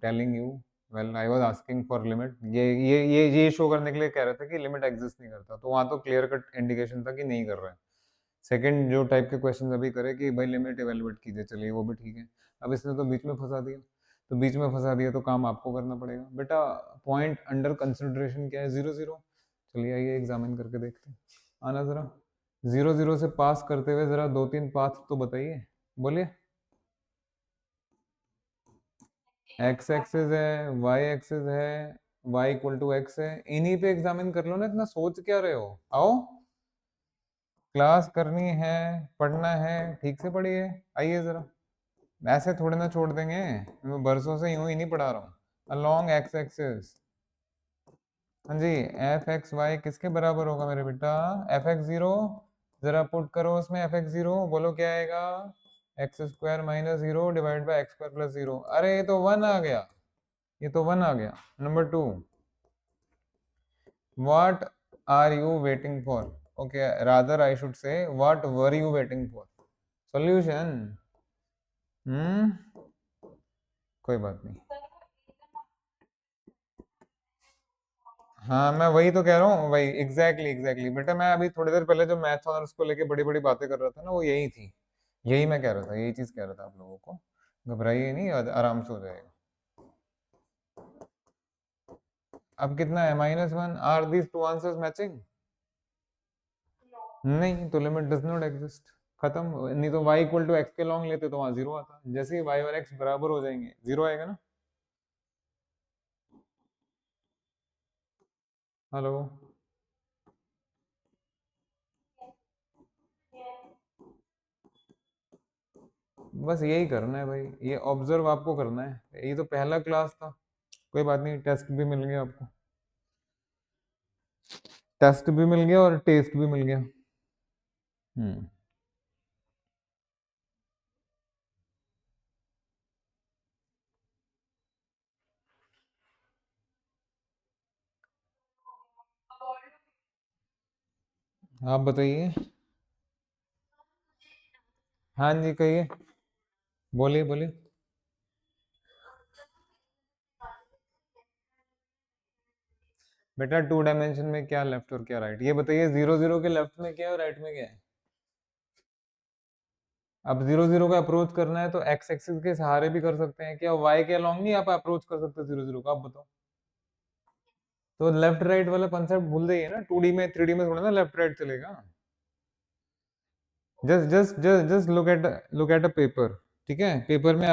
telling you, well I was asking for limit, ये शो करने के लिए कह रहा था कि लिमिट एग्जिस्ट नहीं करता, तो वहाँ तो क्लियर कट इंडिकेशन था कि नहीं कर रहा है। सेकंड जो टाइप के क्वेश्चन अभी करे कि भाई लिमिट इवेलुएट कीजिए, चलिए वो भी ठीक है। अब इसने तो बीच में फंसा दिया। तो बीच में फंसा दिया तो काम आपको करना पड़ेगा बेटा। पॉइंट अंडर कंसिडरेशन क्या है? 0 0। चलिए आइए एग्जामिन करके देखते हैं। आना जरा, 0 0 से पास करते हुए जरा 2 3 पाथ तो बताइए, बोलिए। एक्स एक्सिस है, वाई एक्सिस है, वाई इक्वल टू एक्स है, इन्हीं पे एग्जामिन कर लो ना, इतना सोच क्या रहे हो? आओ, क्लास करनी है, पढ़ना है, ठीक से पढ़िए। आइए जरा, ऐसे थोड़े ना छोड़ देंगे, मैं बरसों से यूं ही नहीं पढ़ा रहा हूँ। अलोंग एक्स एक्सिस, हाँ जी, एफ एक्स वाई किसके बराबर होगा मेरे बेटा? F x zero. जरा पुट करो उसमें एफ एक्स जीरो, बोलो क्या आएगा? X square minus zero divide by x square plus zero. अरे ये तो वन आ गया, ये तो वन आ गया। Number 2, what are you waiting for? Okay, rather I should say what were you waiting for? Solution. Hmm, कोई बात नहीं। हाँ मैं वही तो कह रहा हूँ, वही एग्जैक्टली एग्जैक्टली बेटा। मैं अभी थोड़ी देर पहले जो मैथ्स ऑनर्स को लेके बड़ी बड़ी बातें कर रहा था ना, वो यही थी। यही मैं कह रहा था, यही चीज कह रहा था आप लोगों को। घबराइए नहीं, आराम से हो जाएगा। अब कितना है? -1। Are these two answers matching? नहीं, तो लिमिट डज नॉट एग्जिस्ट, खत्म। नहीं तो y इक्वल टू एक्स के लॉन्ग लेते तो वहां जीरो आता। जैसे ही y और x बराबर हो जाएंगे जीरो आएगा ना। हेलो, बस यही करना है भाई, ये ऑब्जर्व आपको करना है। ये तो पहला क्लास था, कोई बात नहीं, टेस्ट भी मिल गया आपको। टेस्ट भी मिल गया और टेस्ट भी मिल गया। हम्म, आप बताइए। हाँ जी कहिए, बोलिए बोलिए। बेटा 2 डायमेंशन में क्या लेफ्ट और क्या राइट, ये बताइए। 0 0 के लेफ्ट में क्या है और राइट में क्या है? अब 0 0 का अप्रोच करना है तो एक्स एक्सिस के सहारे भी कर सकते हैं क्या? वाई के अलॉन्ग नहीं आप अप्रोच कर सकते 0 0 का? आप बताओ। तो लेफ्ट राइट वाला कंसेप्ट भूल जाइए ना, 2D में 3D में थोड़ा ना लेफ्ट राइट चलेगा। Just look at a paper, ठीक है? पेपर में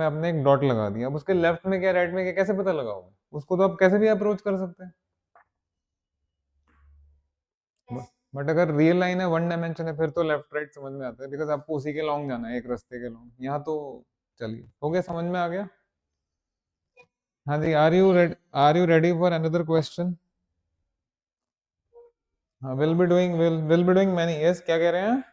आपने एक डॉट लगा दिया, अब उसके लेफ्ट में क्या राइट में क्या कैसे पता लगाओगे? उसको तो आप कैसे भी अप्रोच कर सकते हैं। बट अगर रियल लाइन है, 1 डायमेंशन है, फिर तो लेफ्ट राइट समझ में आता है, बिकॉज आपको उसी के लॉन्ग जाना है, एक रास्ते के लॉन्ग। यहाँ तो चलिए हो गया, समझ में आ गया। हाँ जी, are you ready for another question? हाँ, will be doing many, yes, क्या कह रहे हैं?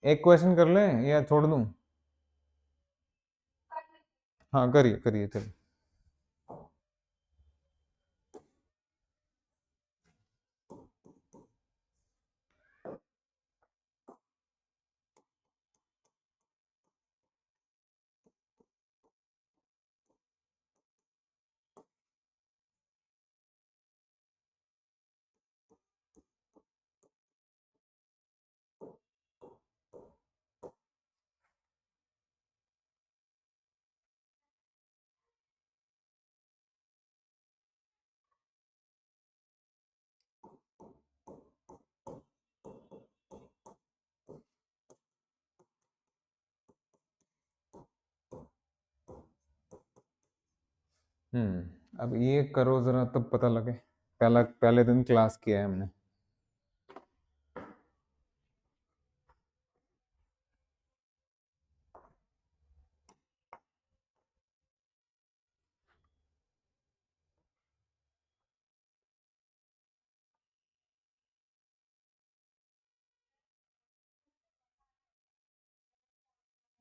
एक क्वेश्चन कर लें या छोड़ दूं? हाँ करिए करिए, चलिए। अब ये करो जरा, तब पता लगे। पहले दिन क्लास किया है हमने।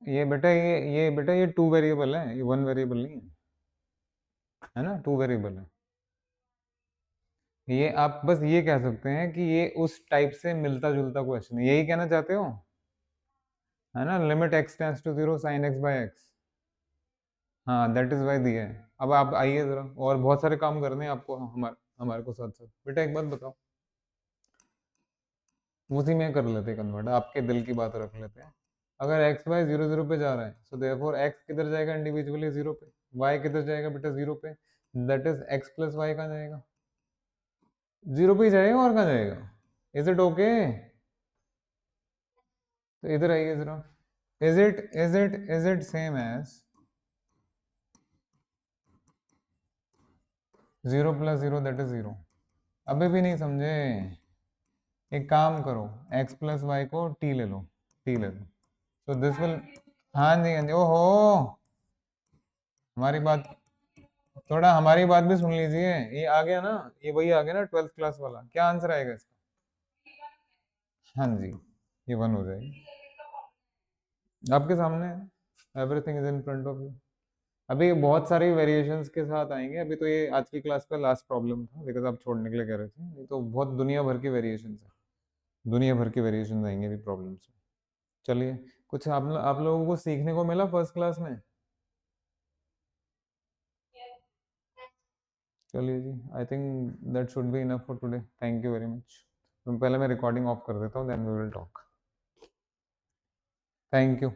ये बेटा ये 2 वेरिएबल है, ये 1 वेरिएबल नहीं है ना, 2 वेरिएबल है। ये आप बस ये कह सकते हैं कि ये उस टाइप से मिलता जुलता क्वेश्चन है, यही कहना चाहते हो, है ना? Limit x tends to zero sine x by x. हाँ दैट इज वाई दिया है। अब आप आइए जरा, और बहुत सारे काम करने हैं आपको, हमारे हमारे को साथ साथ। बेटा एक बात बताओ, उसी में कर लेते कन्वर्ट, आपके दिल की बात रख लेते हैं। अगर एक्स वाई जीरो जीरो पे जा रहा है, सो देयरफॉर एक्स किधर जाएगा इंडिविजुअली जीरो पे, वाई किधर जाएगा बेटा जीरो पे, that is x plus y कहाँ जाएगा, जीरो पे ही जाएगा, और कहाँ जाएगा। Is it okay? तो इधर आइए जरा, is it same as zero plus zero that is zero? अभी भी नहीं समझे? एक काम करो, एक्स प्लस वाई को टी ले लो, टी ले लो, तो दिस विल, हाँ जी हाँ जी, ओहो, हमारी बात, थोड़ा हमारी बात भी सुन लीजिए। ये आ गया ना, ये वही आ गया ना 12th क्लास वाला, क्या आंसर आएगा इसका? हाँ जी, ये वन हो जाएगी, आपके सामने है, everything is in front of you. अभी बहुत सारी वेरिएशंस के साथ आएंगे, अभी तो ये आज की क्लास का लास्ट प्रॉब्लम था, बिकॉज आप छोड़ने के लिए कह रहे थे, नहीं तो बहुत दुनिया भर की वेरिएशंस है, दुनिया भर की वेरिएशंस आएंगे अभी प्रॉब्लम्स में। चलिए, कुछ आप लोगों को सीखने को मिला फर्स्ट क्लास में? चलिए जी, I think that should be enough for today, thank you very much. तो पहले मैं रिकॉर्डिंग ऑफ कर देता हूँ, then we will talk. Thank you.